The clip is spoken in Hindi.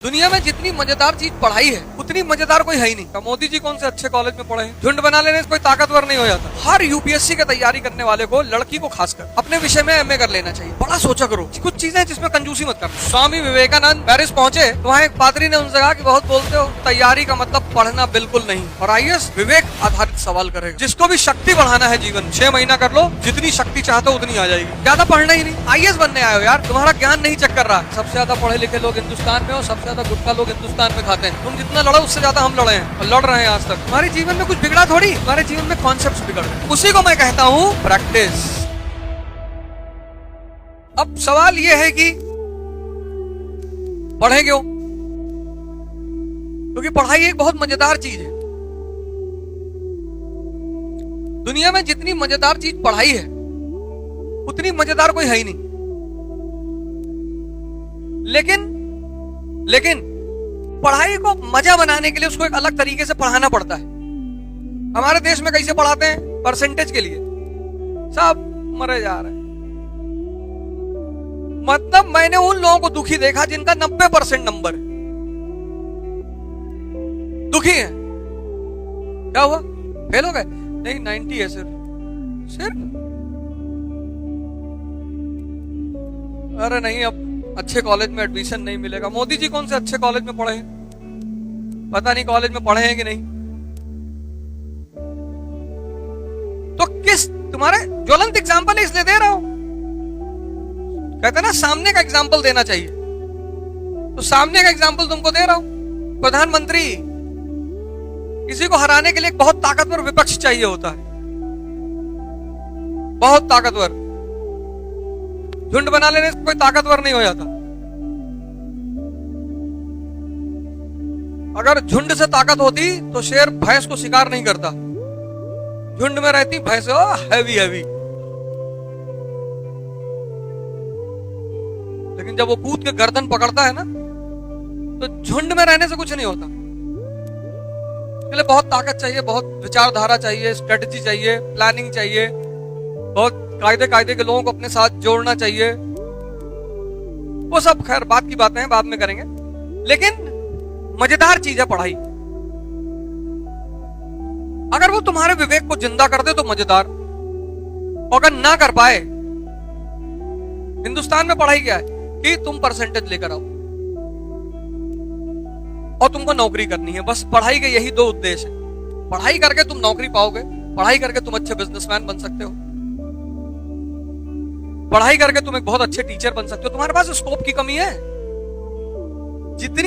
दुनिया में जितनी मजेदार चीज पढ़ाई है उतनी मजेदार कोई है ही नहीं। मोदी जी कौन से अच्छे कॉलेज में पढ़े हैं? झुंड बना लेने से कोई ताकतवर नहीं हो जाता। हर यूपीएससी की तैयारी करने वाले को, लड़की को खासकर, अपने विषय में एमए कर लेना चाहिए। बड़ा सोचा करो, कुछ चीजें जिसमें कंजूसी मत करना। स्वामी विवेकानंद पेरिस पहुंचे तो वहाँ एक पादरी ने उनसे कहा कि बहुत बोलते हो, तैयारी का मतलब पढ़ना बिल्कुल नहीं। और आईएएस विवेक आधारित सवाल करेगा। जिसको भी शक्ति बढ़ाना है जीवन, 6 महीना कर लो, जितनी शक्ति चाहते हो उतनी आ जाएगी। ज्यादा पढ़ना ही नहीं। आईएएस बनने आए हो यार, तुम्हारा ज्ञान नहीं चेक कर रहा। सबसे ज्यादा पढ़े लिखे लोग हिंदुस्तान में हो, सबसे ज्यादा गुटखा लोग हिंदुस्तान में खाते हैं। तुम जितना लड़ो उससे ज्यादा हम लड़े हैं और लड़ रहे हैं आज तक। हमारे जीवन में कुछ बिगड़ा थोड़ी, हमारे जीवन में कॉन्सेप्ट्स बिगड़ गए। उसी को मैं कहता हूँ प्रैक्टिस। अब सवाल यह है कि पढ़े क्यों? क्योंकि पढ़ाई एक बहुत मजेदार चीज है। दुनिया में जितनी मजेदार चीज पढ़ाई है उतनी मजेदार कोई है ही नहीं। लेकिन पढ़ाई को मजा बनाने के लिए उसको एक अलग तरीके से पढ़ाना पड़ता है। हमारे देश में कैसे पढ़ाते हैं? परसेंटेज के लिए सब मरे जा रहे हैं। मतलब मैंने उन लोगों को दुखी देखा जिनका 90% नंबर है, दुखी है। क्या हुआ? फेल हो गए? नहीं, 90 है सिर्फ। अरे नहीं, अब अच्छे कॉलेज में एडमिशन नहीं मिलेगा। मोदी जी कौन से अच्छे कॉलेज में पढ़े हैं? पता नहीं कॉलेज में पढ़े हैं कि नहीं। तो किस तुम्हारे ज्वलंत एग्जाम्पल इसलिए दे रहा हूं, कहते ना सामने का एग्जाम्पल देना चाहिए, तो सामने का एग्जाम्पल तुमको दे रहा हूं। प्रधानमंत्री, किसी को हराने के लिए एक बहुत ताकतवर विपक्ष चाहिए होता है, बहुत ताकतवर। झुंड बना लेने से कोई ताकतवर नहीं हो जाता। अगर झुंड से ताकत होती तो शेर भैंस को शिकार नहीं करता। झुंड में रहती भैंस हैवी। लेकिन जब वो कूद के गर्दन पकड़ता है ना, तो झुंड में रहने से कुछ नहीं होता। इसके लिए बहुत ताकत चाहिए, बहुत विचारधारा चाहिए, स्ट्रेटजी चाहिए, प्लानिंग चाहिए, बहुत कायदे के लोगों को अपने साथ जोड़ना चाहिए। वो सब खैर बात की बातें हैं, बाद में करेंगे। लेकिन मजेदार चीज है पढ़ाई। अगर वो तुम्हारे विवेक को जिंदा कर दे तो मजेदार, अगर ना कर पाए। हिंदुस्तान में पढ़ाई क्या है कि तुम परसेंटेज लेकर आओ और तुमको नौकरी करनी है। बस पढ़ाई के यही 2 उद्देश्य है। पढ़ाई करके तुम नौकरी पाओगे, पढ़ाई करके तुम अच्छे बिजनेसमैन बन सकते हो, पढ़ाई करके तुम एक बहुत अच्छे टीचर बन सकते हो। तुम्हारे पास स्कोप की कमी है। जितनी